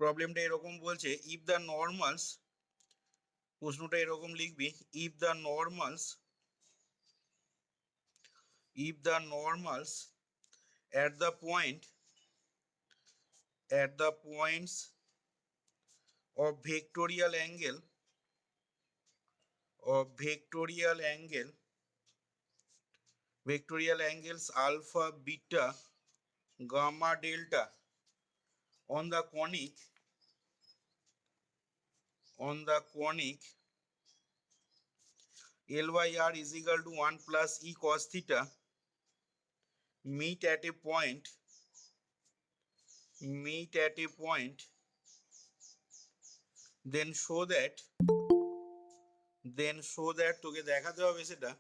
প্রবলেমটা এরকম বলছে, ইফ দ্য নর্মালস, প্রশ্নটা এরকম লিখবি, if the normals at the points of vectorial angles alpha, beta, gamma, delta on the conic L by R is equal to 1 plus E cos theta meet at a point then show that তোকে দেখাতে হবে সেটা,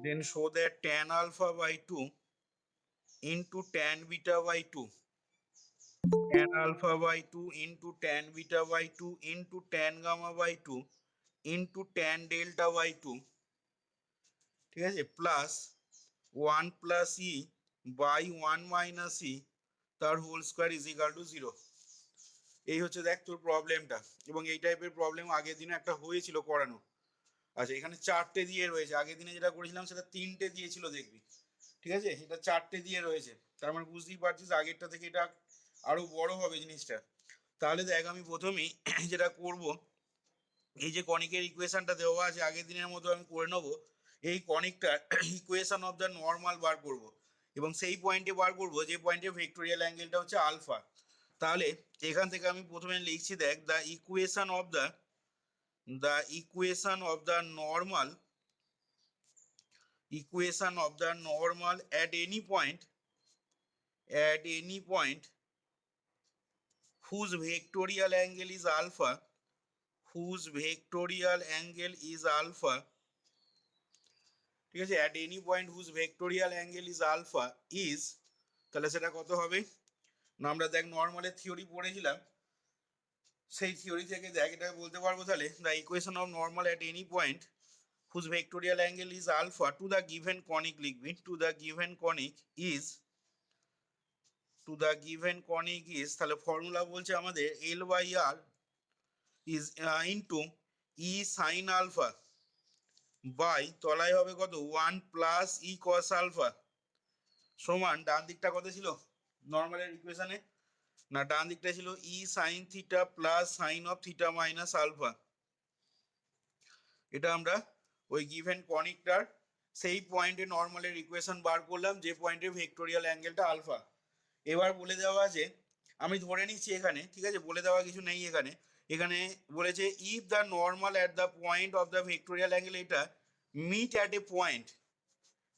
then show that tan alpha by 2 into tan beta by 2, tan alpha by 2 into tan beta by 2 into tan gamma by 2 into tan delta by 2, ঠিক আছে, plus 1 plus e by 1 minus e তার whole square is equal to 0। এই হচ্ছে দেখ তোর প্রবলেমটা, এবং এই টাইপের প্রবলেম আগের দিনে একটা হয়েছিল করানো। আচ্ছা, এখানে 4টে দিয়ে রয়েছে, আগের দিনে যেটা করেছিলাম সেটা 3টে দিয়েছিল দেখবি, ঠিক আছে, এটা 4টে দিয়ে রয়েছে, তার মানে বুঝতেই পারছিস আগেরটা থেকে এটা আরো বড় হবে জিনিসটা। তাহলে দেখ আমি প্রথমেই যেটা করব, এই যে কনিকের ইকুয়েশনটা দেওয়া আছে আগের দিনের মতো আমি করে নেবো, এই কনিকটার ইকুয়েশন অফ দ্য নর্মাল বার করব, এবং সেই পয়েন্টে বার করব যে পয়েন্টে ভেক্টোরিয়াল অ্যাঙ্গেলটা হচ্ছে আলফা। তাহলে এখান থেকে আমি প্রথমে লিখছি, দেখ the equation of the normal at any point whose vectorial angle is alpha, ঠিক আছে, at any point whose vectorial angle is alpha is, তাহলে সেটা কত হবে না, আমরা দেখ নর্মালের থিওরি পড়েছিলাম, সেই থিওরি থেকে দেখ এটা বলতে পারবো, তাহলে the equation of normal at any point whose vectorial angle is alpha to the given conic লিখবি, to the given conic is, তাহলে ফর্মুলা বলছে আমাদের L by R is into E sin alpha by তলায় হবে কত 1 plus ই cos alpha সমান, ডান দিকটা কত ছিল নর্মালের ইকুয়েশনে, না ডান দিকটা ছিল e sine theta plus sine of theta minus alpha. এটা আমরা ওই গিভেন কনিকটার সেই পয়েন্টে নর্মালের ইকুয়েশন বার করলাম যে পয়েন্টে ভেক্টোরিয়াল অ্যাঙ্গেলটা আলফা। এবার বলে দেওয়া আছে, আমি ধরে নিচ্ছি এখানে, ঠিক আছে, বলে দেওয়া কিছু নেই এখানে, এখানে বলেছে if the normal at the point of the vectorial angle, এটা মিট অ্যাট এ পয়েন্ট,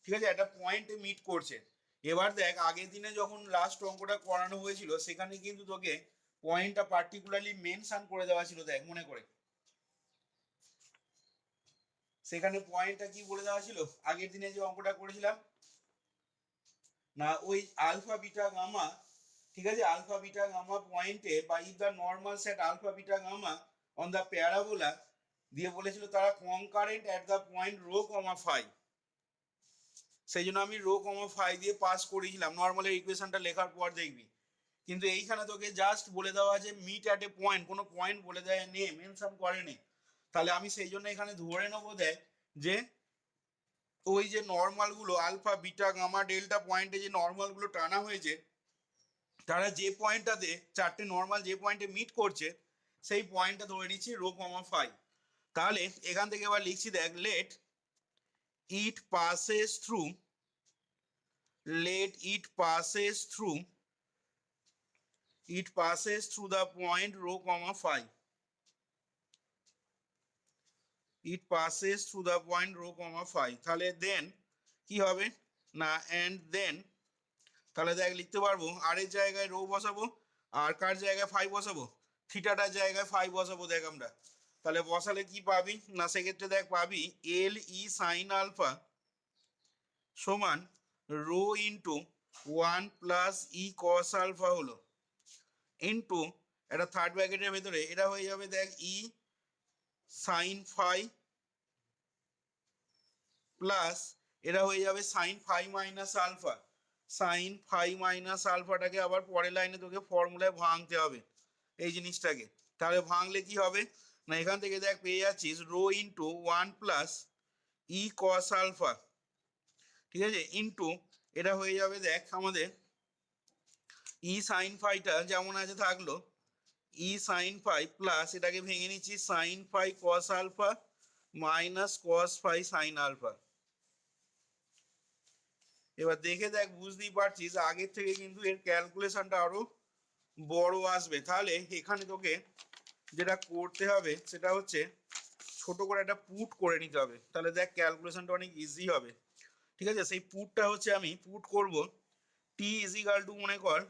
ঠিক আছে, একটা পয়েন্টে মিট করছে। এবার দেখ আগের দিনে যখন লাস্ট অঙ্কটা করানো হয়েছিল সেখানে কিন্তু তোকে পয়েন্টটা পার্টিকুলারলি মেনশন করে দেওয়া ছিল, দেখ মনে করে সেখানে পয়েন্টটা কি বলে দেওয়া ছিল আগের দিনে যে অঙ্কটা করেছিলাম, না ওই আলফা বিটা গামা, ঠিক আছে, আলফা বিটা গামা পয়েন্টে বা if the normal set alpha beta gamma on the parabola দিয়ে বলেছিল তারা concurrent at the point rho comma phi, সেই জন্য আমি রো কমা ফাই দিয়ে পাস করেছিলাম নর্মালের ইকুয়েশনটা লেখার পর দেখবি। কিন্তু এইখানে তোকে জাস্ট বলে দেওয়া আছে মিট অ্যাট এ পয়েন্ট, কোনো পয়েন্ট বলে দেয় নে মেনশন করেনি, তাহলে আমি সেই জন্য এখানে ধরে নেবো দেখ যে ওই যে নর্মালগুলো আলফা বিটা গামা ডেল্টা পয়েন্টে যে নর্মালগুলো টানা হয়েছে তারা যে পয়েন্টটাতে 4টে নর্মাল যে পয়েন্টে মিট করছে সেই পয়েন্টটা ধরে নিচ্ছি রো কমা ফাই। তাহলে এখান থেকে এবার লিখছি, দেখ let it passes through the point rho comma phi, তাহলে দেন কি হবে না অ্যান্ড দেন, তাহলে দেখ লিখতে পারবো আর এর জায়গায় রো বসাবো আর কার জায়গায় ফাই বসাবো, থিটাটার জায়গায় ফাই বসাবো দেখ আমরা, তাহলে বসালে কি পাবি না সেক্ষেত্রে দেখ পাবি এল ই সাইন আলফা সমান রো ইন্টু 1 প্লাস ই কস আলফা হলো ইন্টু একটা থার্ড ব্র্যাকেটের ভেতরে এটা হয়ে যাবে দেখ ই সাইন ফাই প্লাস এটা হয়ে যাবে sine phi minus alpha, sine phi minus আলফাটাকে আবার পরের লাইনে তোকে ফর্মুলায় ভাঙতে হবে, এই জিনিসটাকে। তাহলে ভাঙলে কি হবে না, এখান থেকে দেখ পেয়ে যাচ্ছিস রো ইন্টু 1 + ই কস আলফা, ঠিক আছে, ইন্টু এটা হয়ে যাবে দেখ আমাদের ই সাইন ফাইটা যেমন আছে থাকলো, ই সাইন ফাই প্লাস এটাকে ভেঙে নিচ্ছি sine phi cos alpha minus cos phi sine alpha. এবার দেখে দেখ, বুঝতেই পারছিস আগের থেকে কিন্তু এর ক্যালকুলেশনটা আরো বড় আসবে। তাহলে এখানে তোকে যেটা করতে হবে সেটা হচ্ছে ছোট করে একটা পুট করে নিতে হবে, তাহলে দেখ ক্যালকুলেশনটা অনেক ইজি হবে। ঠিক আছে, সেই পুটটা হচ্ছে আমি পুট করব টি ইজ ইকাল টু, মনে কর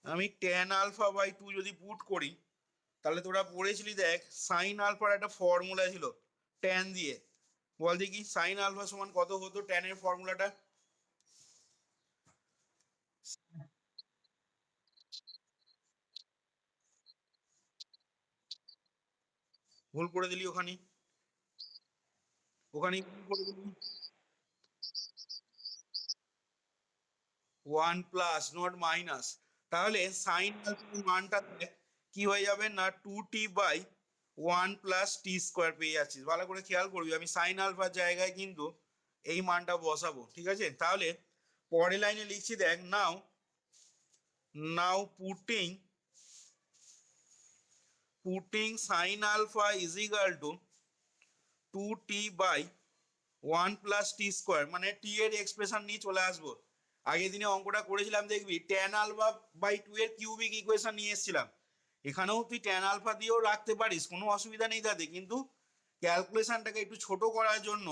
আমি tan আলফা বাই 2 যদি পুট করি, তাহলে তোরা পড়েছিলি দেখ সাইন আলফার একটা ফর্মুলা ছিল ট্যান দিয়ে, বল দেখি সাইন আলফা সমান কত হতো ট্যানের ফর্মুলাটা? ভুল করে দিলি ওখানে, ওখানে ভুল করে দিলি, 1 + নট মাইনাস। তাহলে সাইন আলফার মানটা কি হয়ে যাবে না 2t/1 + t² পেয়ে যাচ্ছিস। ভালো করে খেয়াল করবি, আমি সাইন আলফার জায়গায় কিন্তু এই মানটা বসাবো, ঠিক আছে। তাহলে পরের লাইনে লিখছি দেখ, now now putting sine alpha is equal to 2t/1 + t², মানে টি এর এক্সপ্রেশন নিয়ে চলে আসবো। আগের দিনে অঙ্কটা করেছিলাম দেখবি tan আলফা বাই 2 এর কিউবিক ইকুয়েশন নিয়ে এসেছিলাম। এখানেও তুই tan আলফা দিয়েও রাখতে পারিস, কোনো অসুবিধা নেই তাতে, কিন্তু ক্যালকুলেশনটাকে একটু ছোট করার জন্য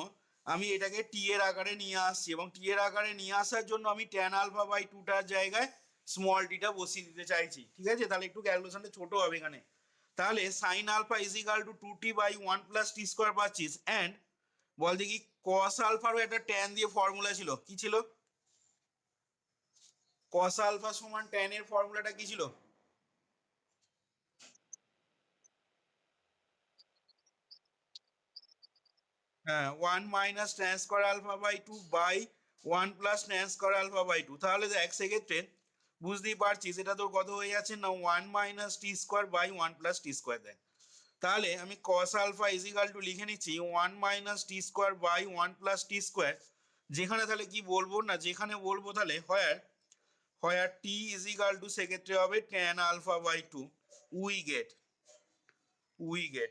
আমি এটাকে টি এর আকারে নিয়ে আসছি, এবং টি এর আকারে নিয়ে আসার জন্য আমি tan আলফা বাই 2টার জায়গায় স্মল টিটা বসিয়ে দিতে চাইছি, ঠিক আছে। তাহলে একটু ক্যালকুলেশনটা ছোট হবে এখানে। তাহলে sine alpha is equal to 2t/1 + t² পাচ্ছিস, অ্যান্ড বল দেখি কস আলফারও একটা ট্যান দিয়ে ফর্মুলা ছিল, কি ছিল? কস আলফা সমান ট্যান এর ফর্মুলাটা কি ছিল? হ্যাঁ, 1 - tan² α/2 / 1 + tan² α/2। তাহলে দেখ সেক্ষেত্রে বুঝতেই পারছিস এটা তোর কত হয়ে যাচ্ছে না 1 - t² / 1 + t²। দেখ তাহলে আমি cos alpha is equal to লিখে নিচ্ছি 1 - t² / 1 + t², যেখানে তাহলে কি বলবো না, যেখানে বলবো তাহলে হয় টি ইজ ইকাল টু সেক্ষেত্রে হবে tan α/2, উই গেট,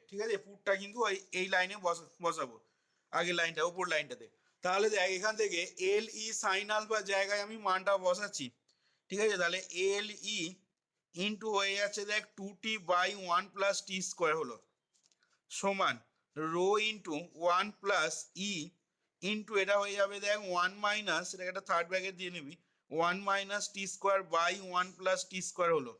ঠিক আছে। পুটটা কিন্তু এই লাইনে বসাবো, আগের লাইনটা উপর লাইনটাতে। তাহলে দেখ এখান থেকে এল ই সাইন আলফার জায়গায় আমি মানটা বসাচ্ছি, ঠিক আছে। তাহলে এল ই ইন্টু হয়ে যাচ্ছে দেখ 2t/1 + t² হলো সমান রো ইন্টু 1 + ই ইন্টু এটা হয়ে যাবে দেখ 1 - এটাকে একটা থার্ড ব্র্যাকেট দিয়ে নিবি 1 - t² / 1 + t² হলো,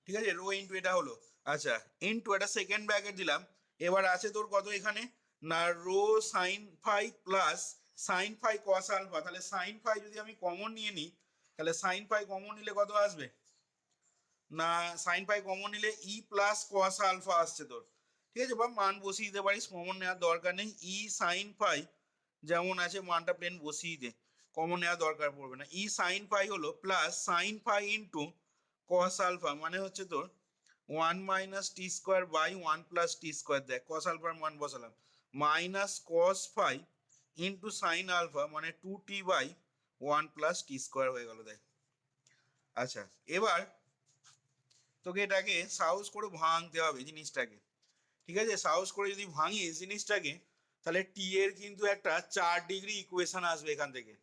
ঠিক আছে। রো ইন্টু এটা হলো, আচ্ছা, ইন্টু এটা সেকেন্ড ব্র্যাকেট দিলাম। এবার আছে তোর কত এখানে না rho sine phi plus sine phi cos alpha. তাহলে সাইন ফাই যদি আমি কমন নিয়ে নিই, তাহলে সাইন ফাই কমন নিলে কত আসবে না, সাইন ফাই কমন নিলে ই প্লাস কস আলফা আসছে তোর, ঠিক আছে। বা মান বসিয়ে দিতে পারিস, কমন নেওয়ার দরকার নেই। ই সাইন ফাই যেমন আছে মানটা প্লেন বসিয়ে দে, কমন নেওয়ার দরকার পড়বে না। ই সাইন ফাই হলো plus sine phi into cos alpha, মানে হচ্ছে তোর 1 - t² / 1 + t²। দেখ কস আলফার মান বসালাম minus cos phi into sine alpha, মানে 2t/1 + t² হয়ে গেল। দেখ আচ্ছা, এবার তোকে এটাকে সাহস করে ভাঙতে হবে জিনিসটাকে, ঠিক আছে। সাহস করে যদি ভাঙিস জিনিসটাকে, তাহলে টি এর কিন্তু একটা 4 ডিগ্রি ইকুয়েশন আসবে এখান থেকে।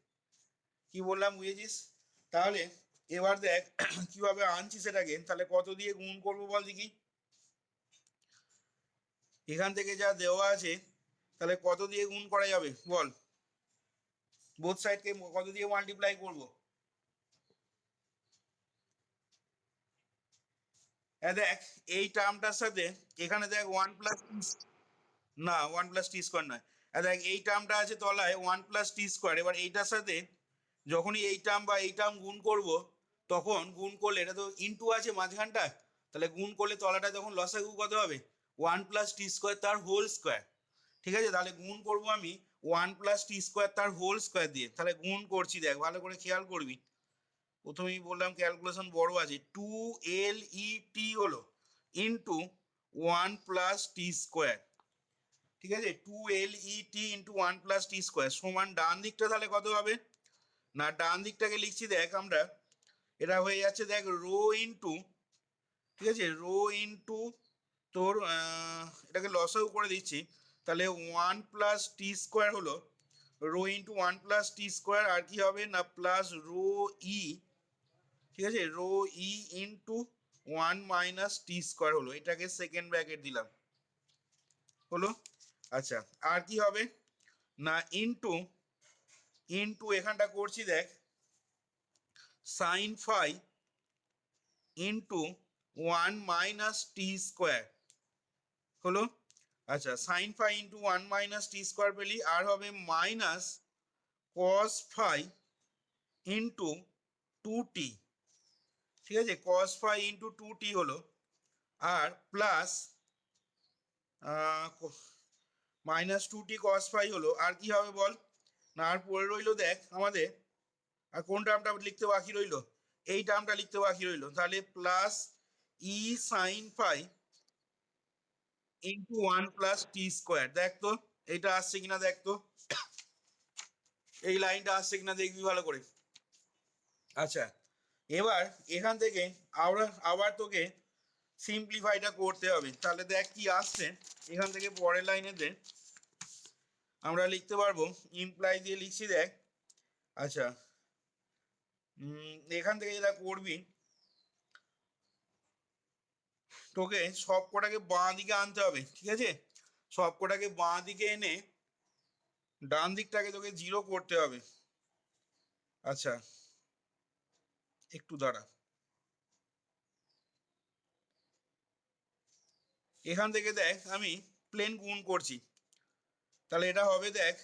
কি বললাম বুঝেছিস? তাহলে এবার দেখ কিভাবে আনছি সেটাকে, তাহলে কত দিয়ে গুণ করবো বল দেখি। এখান থেকে যা দেওয়া আছে তাহলে কত দিয়ে গুণ করা যাবে বল, বোথ সাইডকে কত দিয়ে মাল্টিপ্লাই করব? দেখ এই টার্মটার সাথে এখানে দেখ 1 + না 1 + t² নয়, দেখ এই টার্মটা আছে তলায় 1 + t²। এবার এইটার সাথে যখনই এই টার্ম বা এই টার্ম গুণ করব, তখন গুণ করলে এটা তো ইনটু আছে মাঝখানটা, তাহলে গুণ করলে তলাটা তখন লসাগু কত হবে 1 + t² তার হোল স্কোয়ার, ঠিক আছে। তাহলে গুণ করব আমি 1 + t² তার হোল স্কোয়ার দিয়ে, তাহলে গুণ করছি দেখ ভালো করে খেয়াল করবি। প্রথমেই বললাম ক্যালকুলেশন বড় আছে, 2LET হলো ইন্টু 1+t²। ঠিক আছে, 2LET ইন্টু 1+t² সমান ডান দিকটা তাহলে কত হবে না, ডান দিকটাকে লিখছি দেখ আমরা, এটা হয়ে যাচ্ছে দেখ রো ইন্টু, ঠিক আছে, রো ইন্টু তোর এটাকে লসাগু করে দিচ্ছি, তাহলে 1+t² হলো রো ইন্টু 1+t², আর কি হবে না প্লাস রো ই, ঠিক আছে, রো ই ইন্টু 1 - t² হলো, এটাকে সেকেন্ড ব্র্যাকেট দিলাম, হলো। আচ্ছা, আর কি হবে না ইন্টু, ইন্টু এখানটা করছি দেখ সাইন ফাই ইন্টু 1 - t² হলো। আচ্ছা, সাইন ফাই ইন্টু 1 - t² পেলি, আর হবে minus cos phi into 2t, ঠিক আছে, কস ফাই ইন্টু 2t হলো, আর প্লাস -2t কস ফাই হলো, আর কি হবে বল না, আর পড়ে রইলো দেখ আমাদের, আর কোন টার্মটা লিখতে বাকি রইলো, এই টার্মটা লিখতে বাকি রইলো, তাহলে plus E sine phi into 1+t²। দেখ তো এইটা আসছে কিনা, দেখ তো এই লাইনটা আসছে কিনা দেখবি ভালো করে। আচ্ছা, এবার এখান থেকে আবার তোকে সিম্পলিফাইটা করতে হবে, তাহলে দেখ কি আসছে এখান থেকে, পরের লাইনেতে আমরা লিখতে পারবো, ইমপ্লাই দিয়ে লিখছি দেখ। আচ্ছা, এখান থেকে যেটা করবি, তোকে সব কটাকে বাঁ দিকে আনতে হবে, ঠিক আছে, সব কটাকে বাঁ দিকে এনে ডান দিকটাকে তোকে 0 করতে হবে। আচ্ছা, একটু দাঁড়া, এখান থেকে দেখ আমি প্লেন গুণ করছি, তাহলে এটা হবে দেখ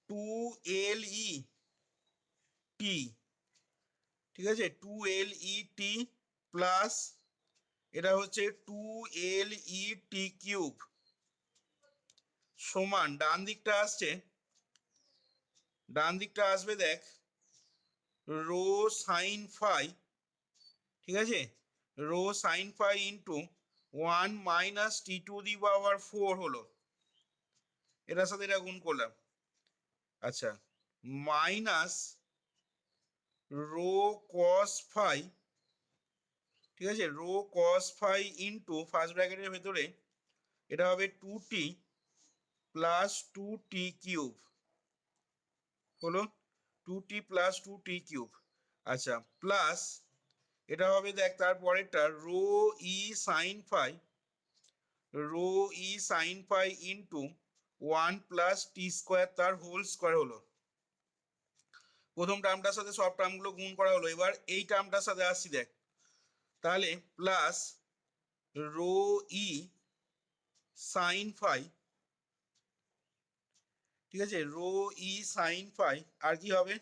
2LET, ঠিক আছে, 2LET প্লাস এটা হচ্ছে 2LET³ সমান ডান দিকটা আসছে, ডান দিকটা আসবে দেখ রো সাইন ফাই, ঠিক আছে, rho sine phi into 1 - t⁴ হলো, এটার সাথে এটা গুণ করলাম। আচ্ছা, মাইনাস রো কস ফাই, ঠিক আছে, rho cos phi into first ব্র্যাকেটের ভেতরে এটা হবে 2t প্লাস 2t³ হলো, 2t প্লাস 2t³। আচ্ছা, প্লাস এটা হবে দেখ তারপরেরটা রো ই সাইন ফাই, রো ই সাইন ফাই ইন্টু 1+t² তার হোল স্কোয়ার হলো। প্রথম টার্মটার সাথে সব টার্মগুলো গুণ করা হলো, এবার এই টার্মটার সাথে আসছি দেখ, তাহলে প্লাস রো ই সাইন ফাই, ঠিক আছে, রো ই সাইন ফাই, আর কি হবে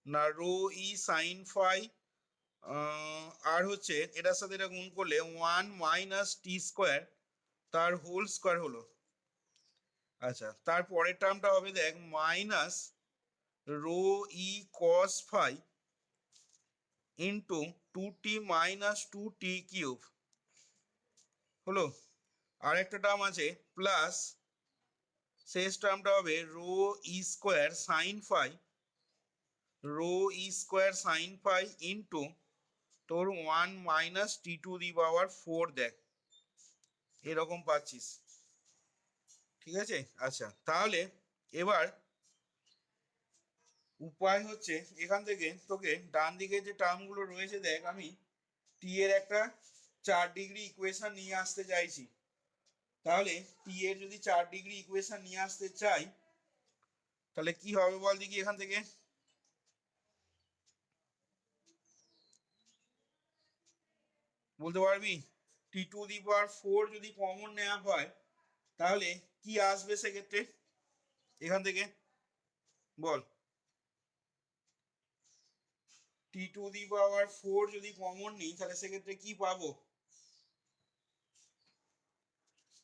না রো ই সাইন ফাই, আর হচ্ছে এটার সাথে এটা গুণ করলে 1 - t² তার হোল স্কোয়ার হলো। আচ্ছা, তারপরের টার্মটা হবে দেখ minus rho e cos phi into 2t - 2t³ হলো, আর একটা টার্ম আছে প্লাস শেষ টার্মটা হবে রো ই স্কোয়ার সাইন ফাই, রো ই স্কোয়ার সাইন ফাই ইন্টু তোর 1 - t⁴ দেখ, এরকম পাচ্ছিস, ঠিক আছে। আচ্ছা, তাহলে এবার উপায় হচ্ছে এখান থেকে তোকে ডান দিকে যে টার্মগুলো রয়েছে দেখ, আমি টি এর একটা 4 ডিগ্রি ইকুয়েশন নিয়ে আসতে চাইছি, তাহলে টি এর যদি 4 ডিগ্রি ইকুয়েশন নিয়ে আসতে চাই, তাহলে কি হবে বল দেখি, এখান থেকে বলতে পারবি, t⁴ যদি কমন নেওয়া হয় তাহলে কি আসবে সেক্ষেত্রে, এখান থেকে বল, t⁴ যদি কমন নিই তাহলে সেক্ষেত্রে কি পাবো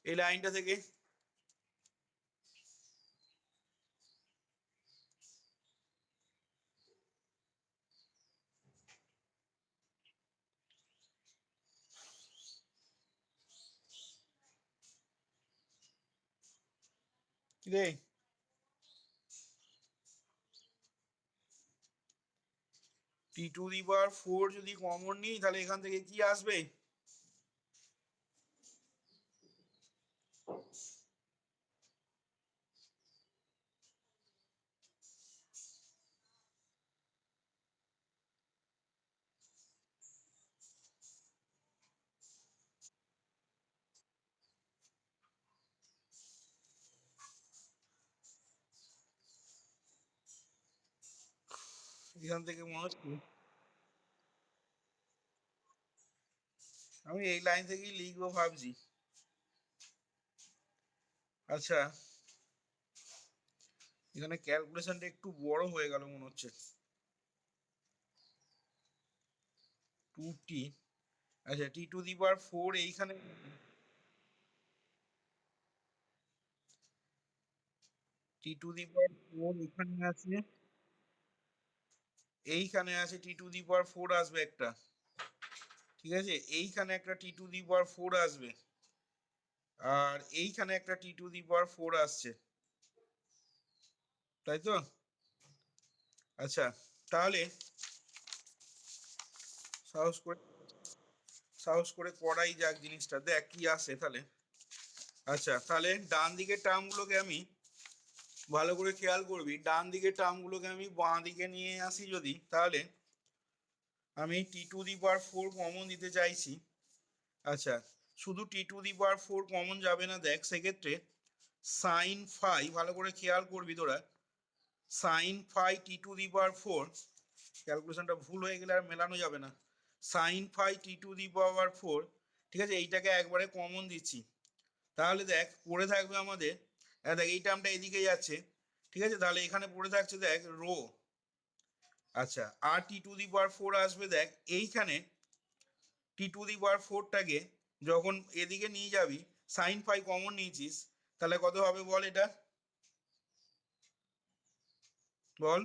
এই লাইনটা থেকে, রে টি টু দি পাওয়ার 4 যদি কমন নিই তাহলে এখান থেকে কি আসবে? এখান থেকে মনে হচ্ছে আমি এই লাইন থেকেই লিখবো ভাবছি। আচ্ছা, এখানে ক্যালকুলেশনটা একটু বড় হয়ে গেল মনে হচ্ছে। 2t, আচ্ছা টি টু দি পাওয়ার 4 এইখানে, টি টু দি পাওয়ার 4 এখানে আছে, এইখানে আছে টি টু দি পাওয়ার 4 আসবে একটা, ঠিক আছে, এইখানে একটা টি টু দি পাওয়ার 4 আসবে, আর এইখানে একটা টি টু দি পাওয়ার 4 আসছে, তাই তো? আচ্ছা, তাহলে সাহস করে করাই যাক জিনিসটা, দেখ কি আসে তাহলে। আচ্ছা, তাহলে ডান দিকের টার্মগুলোকে আমি ভালো করে খেয়াল করবি, ডান দিকের টার্মগুলোকে আমি বাঁ দিকে নিয়ে আসি যদি, তাহলে আমি টি টু দি পাওয়ার 4 কমন দিতে চাইছি। আচ্ছা, শুধু টি টু দি পাওয়ার 4 কমন যাবে না, দেখ সেক্ষেত্রে সাইন ফাই, ভালো করে খেয়াল করবি তোরা, sine phi t to the power 4, ক্যালকুলেশনটা ভুল হয়ে গেলে আর মেলানো যাবে না, sine phi t to the power 4, ঠিক আছে, এইটাকে একবারে কমন দিচ্ছি, তাহলে দেখ পড়ে থাকবে আমাদের, দেখ এই টার্মটা এদিকে যাচ্ছে, ঠিক আছে, তাহলে এখানে পড়ে থাকছে দেখ রো। আচ্ছা, আর টি টু দি পাওয়ার 4 আসবে, দেখ এইখানে টি টু দি পাওয়ার 4টাকে যখন এদিকে নিয়ে যাবি, সাইন ফাই কমন নিয়েছিস, তাহলে কত হবে বল এটা, বল,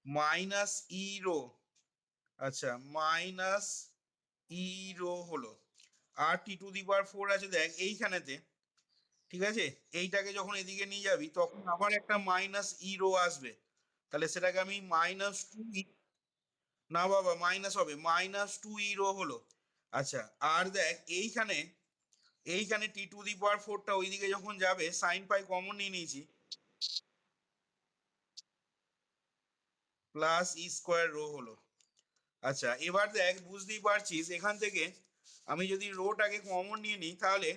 মাইনাস ই রো, আচ্ছা মাইনাস ই রো হলো, আর টি টু দি পাওয়ার 4 আছে দেখ এইখানেতে, ঠিক আছে, এইটাকে যখন এদিকে নিয়ে যাবি তখন আবার একটা মাইনাস ই রো আসবে, তাহলে সেটাকে আমি মাইনাস টু, না বাবা মাইনাস হবে, মাইনাস টু ই রো হলো। আচ্ছা, আর দেখ এইখানে টি টু দি পাওয়ার 4টা ওইদিকে যখন যাবে, সাইন পাই কমন নিয়ে নিয়েছি, প্লাস ই স্কোয়ার রো হলো। আচ্ছা, এবার দেখ বুঝতেই পারছিস এখান থেকে আমি যদি রোটাকে কমন নিয়ে নিই, তাহলে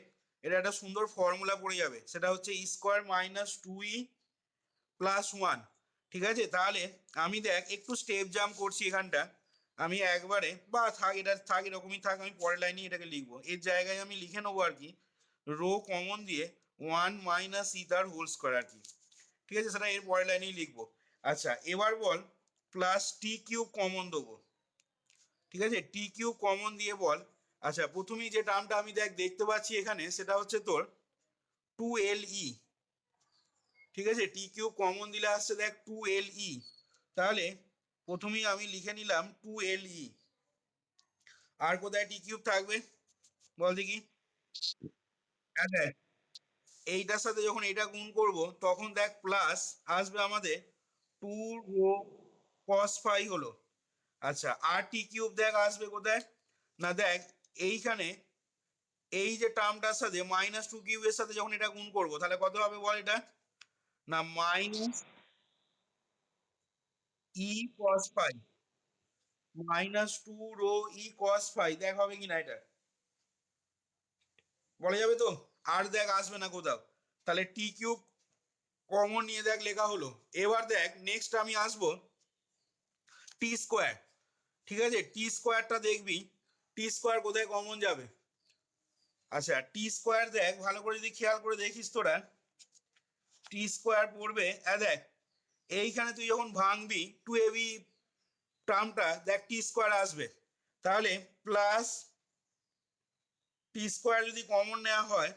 এটা একটা সুন্দর ফর্মুলা পড়ে যাবে, সেটা হচ্ছে ই স্কোয়ার মাইনাস টু ই প্লাস ওয়ান, ঠিক আছে, তাহলে আমি দেখ একটু স্টেপ জাম্প করছি এখানটা, আমি একবারে, বা থাক এটা থাক এরকমই থাক, আমি পরের লাইনে এটাকে লিখবো, এর জায়গায় আমি লিখে নেবো আর কি, রো কমন দিয়ে 1 মাইনাস ই তার হোল স্কোয়ার আর কি, ঠিক আছে, সেটা এর পরের লাইনেই লিখবো। আচ্ছা, এবার বল প্লাস টি কিউব কমন দেবো, ঠিক আছে, টি কিউব কমন দিয়ে বল, আচ্ছা প্রথমেই যে টার্মটা আমি দেখ দেখতে পাচ্ছি এখানে, সেটা হচ্ছে তোর 2le, ঠিক আছে, টি কিউব কমন দিলে আসছে দেখ 2le, তাহলে প্রথমেই আমি লিখে নিলাম 2le, আর কোথায় টি কিউব থাকবে বল দেখি, হ্যাঁ দেখ এইটার সাথে যখন এটা গুণ করব তখন দেখ প্লাস আসবে আমাদের 2 cos ফাই হলো। আচ্ছা, আর টি কিউব দেখ আসবে কোথায়, না দেখ এইখানে, এই যে টার্মটার সাথে মাইনাস টু কিউবের সাথে যখন এটা গুণ করব তাহলে কত হবে বল এটা, না minus e cos phi, minus two rho e cos phi, দেখ হবে কিনা এটা, বলা যাবে তো, আর দেখ আসবে না কোথাও, তাহলে টি কিউব কমন নিয়ে দেখ লেখা হলো। এবার দেখ নেক্সট আমি আসবো টি স্কোয়ার, ঠিক আছে, টি স্কোয়ারটা দেখবি, টি স্কোয়ার কোথায় কমন যাবে, আচ্ছা টি স্কোয়ার দেখ ভালো করে যদি খেয়াল করে দেখিস তোরা, টি স্কোয়ার পড়বে, দেখ এইখানে তুই যখন ভাঙবি টু এবি টার্মটা দেখ টি স্কোয়ার আসবে, তাহলে প্লাস টি স্কোয়ার যদি কমন নেওয়া হয়,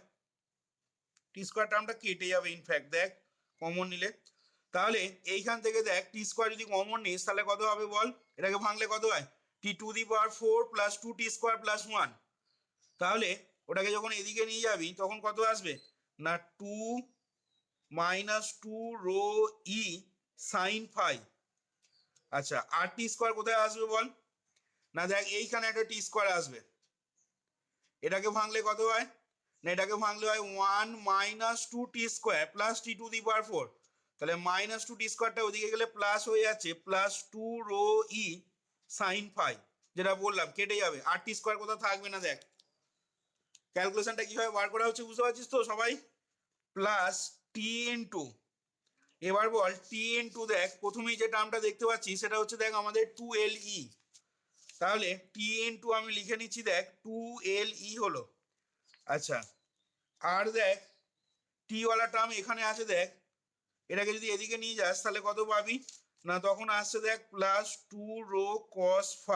টি স্কোয়ার টার্মটা কেটে যাবে ইনফ্যাক্ট দেখ কমন নিলে, তাহলে এইখান থেকে দেখ টি স্কোয়ার যদি কমন নিস তাহলে কত হবে বল, এটাকে ভাঙলে কত হয়, t to the power 4 plus two t square plus one, তাহলে ওটাকে যখন এদিকে নিয়ে যাবি তখন কত আসবে, না 2 - 2 ρ ই সাইন ফাই। আচ্ছা আর টি স্কোয়ার কোথায় আসবে বল? না দেখ এইখানে একটা টি স্কোয়ার আসবে, এটাকে ভাঙলে কত হয়? না এটাকে ভাঙলে হয় 1 - 2t² প্লাস t⁴। তাহলে -2t² ওদিকে গেলে প্লাস হয়ে যাচ্ছে +2 ρ ই সাইন ফাই, যেটা বললাম কেটে যাবে। আর টি স্কোয়ার কোথাও থাকবে না। দেখ ক্যালকুলেশনটা কিভাবে বার করা হচ্ছে বুঝতে পারছিস তো সবাই? প্লাস টি ইন্টু, এবার বল টি ইন্টু, দেখ প্রথমেই যে টার্মটা দেখতে পাচ্ছি সেটা হচ্ছে দেখ আমাদের 2le। তাহলে টি ইন্টু আমি লিখে নিচ্ছি দেখ 2le হলো। আচ্ছা আর দেখ টি ওয়ালা টার্ম এখানে আছে, দেখ এটাকে যদি এদিকে নিয়ে যাস তাহলে কত পাবি? না তখন আসছে দেখ +2 ρ cos φ।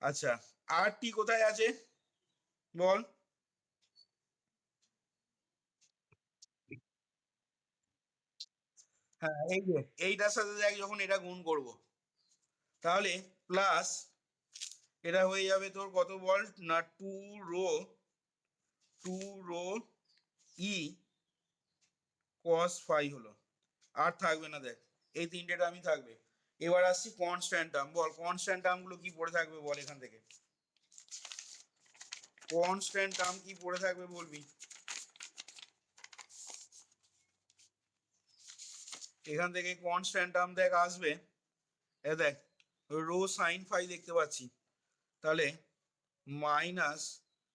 আচ্ছা আর টি কোথায় আছে বল? হ্যাঁ এই যে এইটার সাথে দেখ যখন এটা গুণ করব তাহলে প্লাস এটা হয়ে যাবে তোর কত বল? না 2 ρ ই cos φ হলো। আর থাকবে না, দেখ এই তিনটে টার্মই থাকবে। এবার আসছি কনস্ট্যান্ট টার্ম, বল কনস্ট্যান্ট টার্ম গুলো কি পড়ে থাকবে বল? এখান থেকে কনস্ট্যান্ট টার্ম কি পড়ে থাকবে বলবি? এখান থেকে কনস্ট্যান্ট টার্ম দেখ আসবে, এ দেখ রো সাইন ফাই দেখতে পাচ্ছি, তাহলে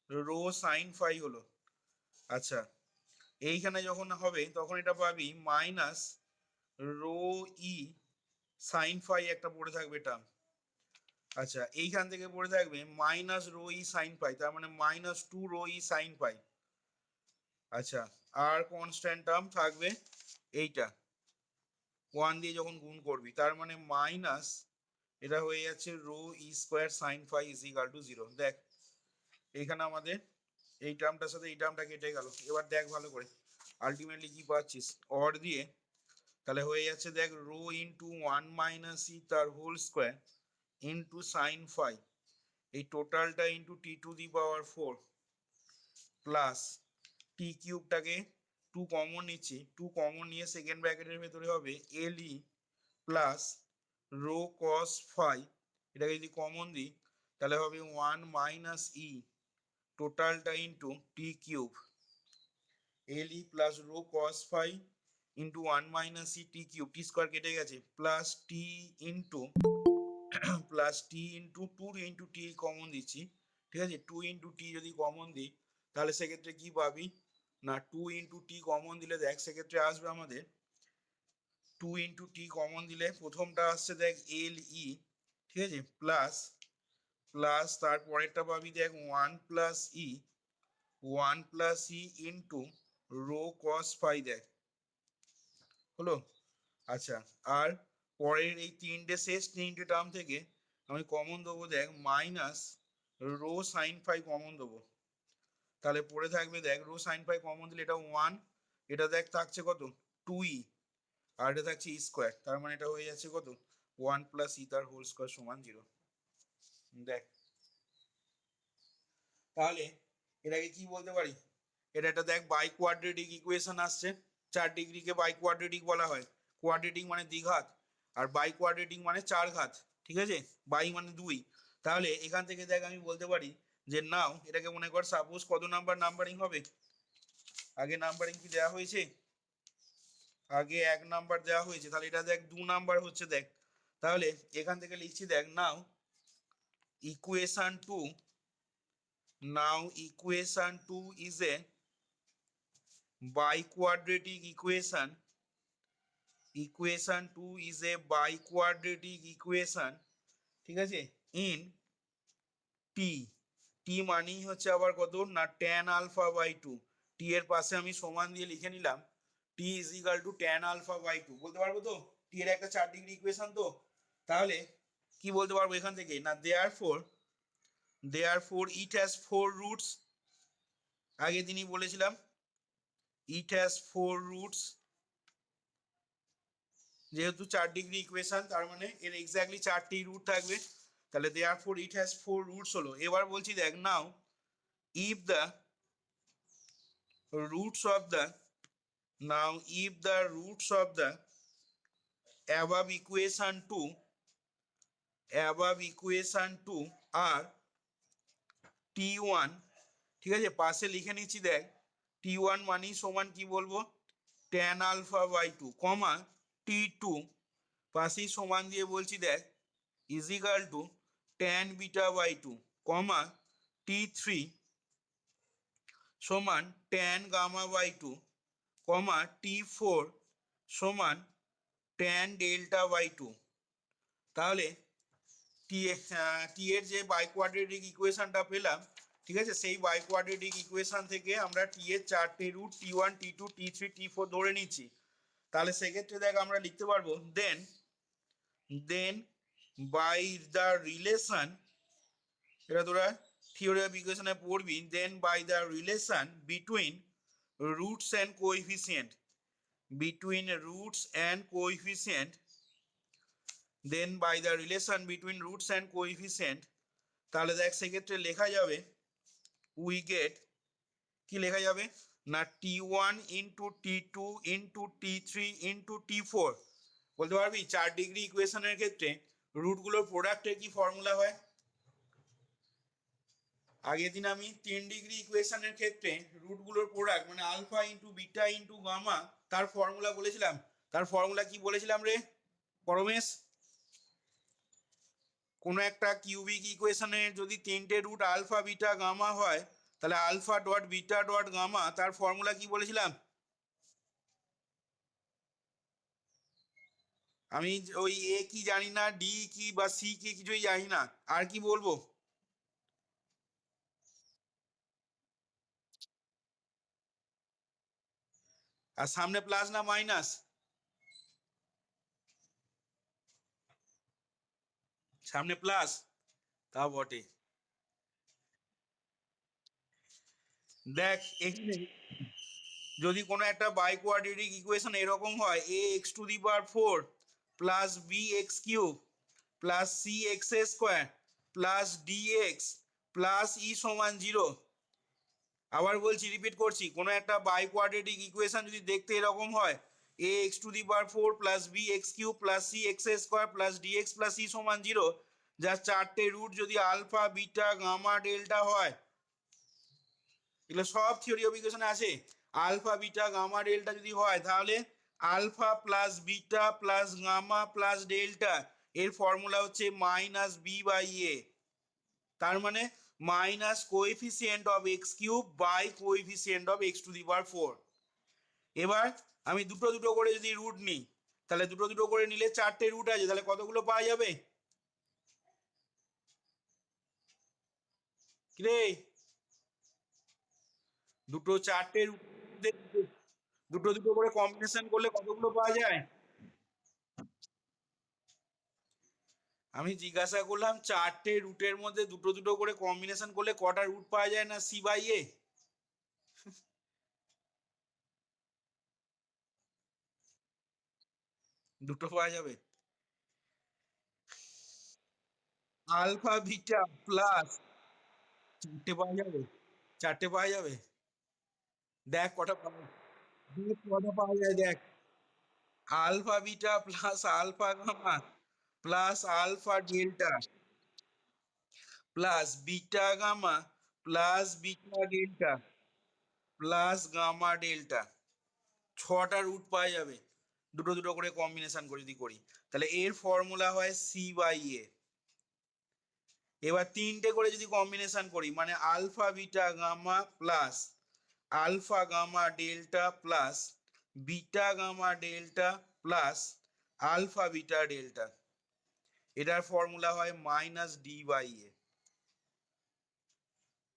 -ρ sin φ হলো। আচ্ছা এইখানে যখন হবে তখন এটা পাবি -ρ ই sin φ একটা পড়ে থাকবে টার্ম। আচ্ছা এইখান থেকে পড়ে থাকবে -ρ ই sin φ, তার মানে -2 ρ ই sin φ। আচ্ছা আর কনস্ট্যান্ট টার্ম থাকবে এইটা 1 দিয়ে যখন গুণ করবি, তার মানে মাইনাস এটা হয়ে যাচ্ছে ρ² sin φ = 0। দেখ এইখানে আমাদের এই টার্মটার সাথে এই টার্মটা কেটে গেল। এবার দেখ ভালো করে আলটিমেটলি কি পাচ্ছিস অর দিয়ে, তাহলে হয়ে যাচ্ছে দেখ ρ × 1 - ই ইন্টু সাইন ফাই, এই টোটালটা ইন্টু t⁴ প্লাস টি কিউবটাকে 2 কমন নিচ্ছি, 2 কমন নিয়ে সেকেন্ড ব্র্যাকেটের ভেতরে হবে le প্লাস ρ cos φ, এটাকে যদি কমন দিই তাহলে হবে 1 - ই টোটালটা into t³ le plus ρ cos φ into 1 - e t³ t² কেটে গেছে plus t into 2 × t common দিচ্ছি, ঠিক আছে? 2 × t যদি কমন দিই তাহলে সেক্ষেত্রে কি পাবি? না 2 × t কমন দিলে দেখ সেক্ষেত্রে আসবে আমাদের 2 × t কমন দিলে প্রথমটা আসছে দেখ le, ঠিক আছে? প্লাস প্লাস তারপরেরটা পাবি দেখ 1 + ই ইন্টু ρ cos φ, দেখ হলো। আচ্ছা আর পরের এই তিনটে শেষ তিনটে টার্ম থেকে আমি কমন দেবো দেখ -ρ sin φ কমন দেবো, তাহলে পড়ে থাকবে দেখ ρ sin φ কমন দিলে এটা 1, এটা দেখ থাকছে কত 2e, আর এটা থাকছে ই², তার মানে এটা হয়ে যাচ্ছে কত 1 + ই² সমান 0। দেখ তাহলে এটাকে কি বলতে পারি? এটা একটা দেখ বাই কোয়াড্রেটিক ইকুয়েশন আসছে। 4 ডিগ্রিকে বাই কোয়াড্রেটিক বলা হয়। কোয়াড্রেটিক মানে দ্বিঘাত, আর বাই কোয়াড্রেটিক মানে 4 ঘাত, ঠিক আছে? বাই মানে 2। তাহলে এখান থেকে দেখ আমি বলতে পারি যে নাও এটাকে মনে কর সাপোজ কত নাম্বার নাম্বারিং হবে? আগে নাম্বারিং কি দেওয়া হয়েছে? আগে 1 নাম্বার দেওয়া হয়েছে, তাহলে এটা দেখ 2 নাম্বার হচ্ছে। দেখ তাহলে এখান থেকে লিখছি দেখ নাও equation 2, equation 2 is a biquadratic equation. Equation 2 is a biquadratic equation, ঠিক আছে? ইন টি, টি মানেই হচ্ছে আবার কত না tan α/2। টি এর পাশে আমি সমান দিয়ে লিখে নিলাম টি = tan α/2, বলতে পারবো তো? টি এর একটা 4 ডিগ্রি ইকুয়েশন তো, তাহলে কি বলতে পারবো এখান থেকে? না therefore it has 4 roots, আগের দিনই বলেছিলাম it has 4 roots, যেহেতু 4 ডিগ্রি ইকুয়েশন তার মানে এর এক্স্যাক্টলি 4টি রুট থাকবে, তাহলে therefore it has 4 roots হলো। এবার বলছি দেখ নাও if the roots of the, now if the roots of the above equation 2 are t1, ঠিক আছে, পাশে লিখে নিচ্ছি দেখ, t1 মানেই সমান কি বলবো, tan alpha by 2 comma t2 পাশেই সমান দিয়ে বলছি দেখ is equal to tan beta by 2 comma t3 সমান tan gamma by 2 comma t4 সমান tan ডেল্টা বাই 2। তাহলে টি এর যে বাই কোয়াড্রেটিক ইকুয়েশনটা পেলাম, ঠিক আছে, সেই বাই কোয়াড্রেটিক ইকুয়েশন থেকে আমরা টি এর চারটে root t1 t2 t3 t4 ধরে নিচ্ছি। তাহলে সেক্ষেত্রে দেখ আমরা লিখতে পারবো দেন বাই দ্য রিলেশন, এটা তোরা থিওরি অফ ইকুয়েশনে পড়বি, then by the relation between roots and coefficient, between roots and coefficient, then by the relation between roots and coefficient, তাহলে দেখ সেক্ষেত্রে লেখা যাবে উই গেট, কি লেখা যাবে না t1 into t2 into t3 into t4, বলতে পারবি 4 ডিগ্রি ইকুয়েশনের ক্ষেত্রে রুটগুলোর প্রোডাক্টের কি ফর্মুলা হয়? আগের দিন আমি 3 ডিগ্রি ইকুয়েশনের ক্ষেত্রে রুটগুলোর প্রোডাক্ট মানে alpha into beta into gamma তার ফর্মুলা বলেছিলাম। তার ফর্মুলা কি বলেছিলাম রে পরমেশ? কোনো একটা কিউবিক ইকুয়েশনের যদি 3টে রুট আলফা বিটা গামা হয় তাহলে alpha dot beta dot gamma তার ফর্মুলা কি বলেছিলাম? আমি ওই এ কি জানি না, ডি কি বা সি কি কিছুই জানি না, আর কি বলবো? আর সামনে প্লাস না মাইনাস? সামনে প্লাস, তা বটে। দেখ এখানে যদি কোনো একটা বাই কোয়াড্রেটিক ইকুয়েশন এরকম হয় a x to the power 4 plus b x cube plus c x square plus d x plus e সমান 0, আবার বলছি রিপিট করছি, কোনো একটা বাই কোয়াড্রেটিক ইকুয়েশন যদি দেখতে এরকম হয় a x to the power 4 plus b x cube plus c x square plus d x plus e সমান 0, যার চারটে রুট যদি আলফা বিটা গামা ডেল্টা হয়, এগুলো সব থিওরি অফ ইকুয়েশনে আছে, আলফা বিটা গামা ডেল্টা যদি হয় তাহলে alpha plus beta plus gamma plus delta এর ফর্মুলা হচ্ছে মাইনাস বি বাই এ, তার মানে minus coefficient of x cube by coefficient of x to the power 4। এবার আমি দুটো দুটো করে যদি রুট নিই তাহলে দুটো দুটো করে নিলে চারটে রুট আছে, তাহলে কতগুলো পাওয়া যাবে রে? দুটো চারটে রুট, দুটো দুটো করে কম্বিনেশন করলে কতগুলো পাওয়া যায়? আমি জিজ্ঞাসা করলাম চারটে রুটের মধ্যে দুটো দুটো করে কম্বিনেশন করলে কটা রুট পাওয়া যায় না সি বাই এ? দুটো পাওয়া যাবে। আলফা বিটা প্লাস চারটে পাওয়া যাবে, চারটে পাওয়া যাবে। দেখ কটা পাওয়া, দেখ কটা পাওয়া যায় দেখ, alpha beta plus alpha gamma plus alpha delta plus beta gamma plus beta delta plus gamma delta, 6টা রুট পাওয়া যাবে দুটো দুটো করে কম্বিনেশন করে যদি করি, তাহলে এর ফর্মুলা হয় সি বাই এ। এবার 3টে করে যদি কম্বিনেশন করি মানে alpha beta gamma plus alpha gamma delta plus beta gamma delta plus alpha beta delta, এটার ফর্মুলা হয় minus D by A.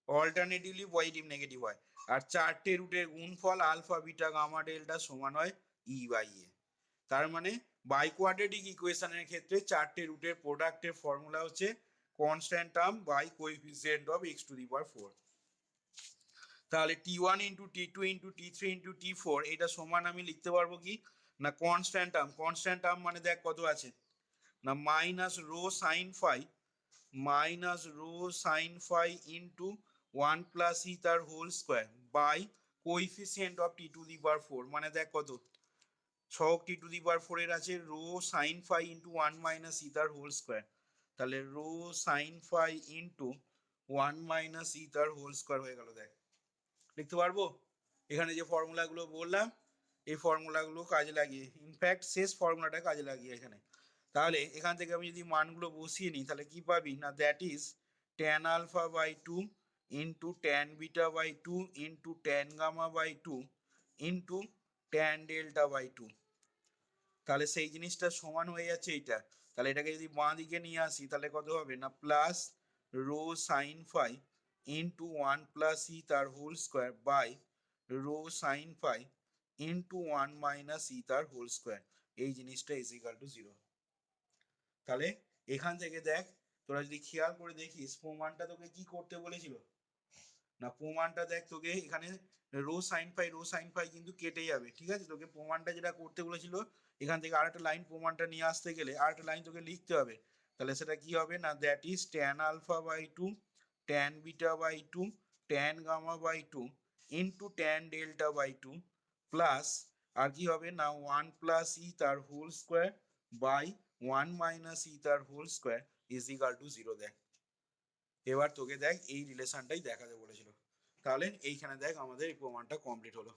Alternatively positive negative হয়, আর চারটে রুটের গুণফল আলফা বিটা গামা ডেল্টা সমান হয় ই বাই এ। তার মানে বাই কোয়াড্রেটিক ইকুয়েশনের ক্ষেত্রে চারটে রুটের প্রোডাক্টের ফর্মুলা হচ্ছে constant term by coefficient of x to the power 4। তাহলে t1 into t2 into t3 into t4 এটা সমান আমি লিখতে পারবো কি না কনস্ট্যান্ট টার্ম, কনস্ট্যান্ট টার্ম মানে দেখ কত আছে না minus rho sine phi, minus rho sine phi into 1 plus e তার whole square by coefficient of t to the power 4 মানে দেখ কত সহগ টি টু দি পাওয়ার 4 এর আছে rho sine phi into 1 minus e তার হোল স্কোয়ার, তাহলে rho sine phi into 1 minus e তার হোল স্কোয়ার হয়ে গেল। দেখ লিখতে পারবো? এখানে যে ফর্মুলাগুলো বললাম এই ফর্মুলাগুলো কাজে লাগিয়ে, ইনফ্যাক্ট শেষ ফর্মুলাটা কাজে লাগিয়ে এখানে, তাহলে এখান থেকে আমি যদি মানগুলো বসিয়ে নিই তাহলে কি পাবি না, that is tan alpha by 2 into tan beta by 2 into tan gamma by 2 into tan delta by 2। তাহলে সেই জিনিসটা সমান হয়ে যাচ্ছে এইটা। তাহলে এটাকে যদি বাঁ দিকে নিয়ে আসি তাহলে কত হবে না, plus rho sine phi into 1 plus e তার whole square by rho sine phi into 1 minus e তার হোল স্কোয়ার, এই জিনিসটা ইজ ইকাল টু 0। তাহলে এখান থেকে দেখ তোরা যদি খেয়াল করে দেখিস প্রমাণটা তোকে কি করতে বলেছিল না, প্রমাণটা দেখ তোকে এখানে রো সাইন ফাই কিন্তু কেটে যাবে, ঠিক আছে? তোকে প্রমাণটা যেটা করতে বলেছিল এখান থেকে আরেকটা লাইন প্রমাণটা নিয়ে আসতে গেলে আরেকটা লাইন তোকে লিখতে হবে। তাহলে সেটা কি হবে না, that is tan alpha by 2 tan beta by 2 tan gamma by 2 into tan delta by 2 plus আর কি হবে না 1 প্লাস ই তার whole square by 1 minus e তার whole square is equal to 0। দেখ এবার তোকে দেখ এই রিলেশনটাই দেখাতে বলেছিল, তাহলে এইখানে দেখ আমাদের এই প্রমাণটা কমপ্লিট হলো।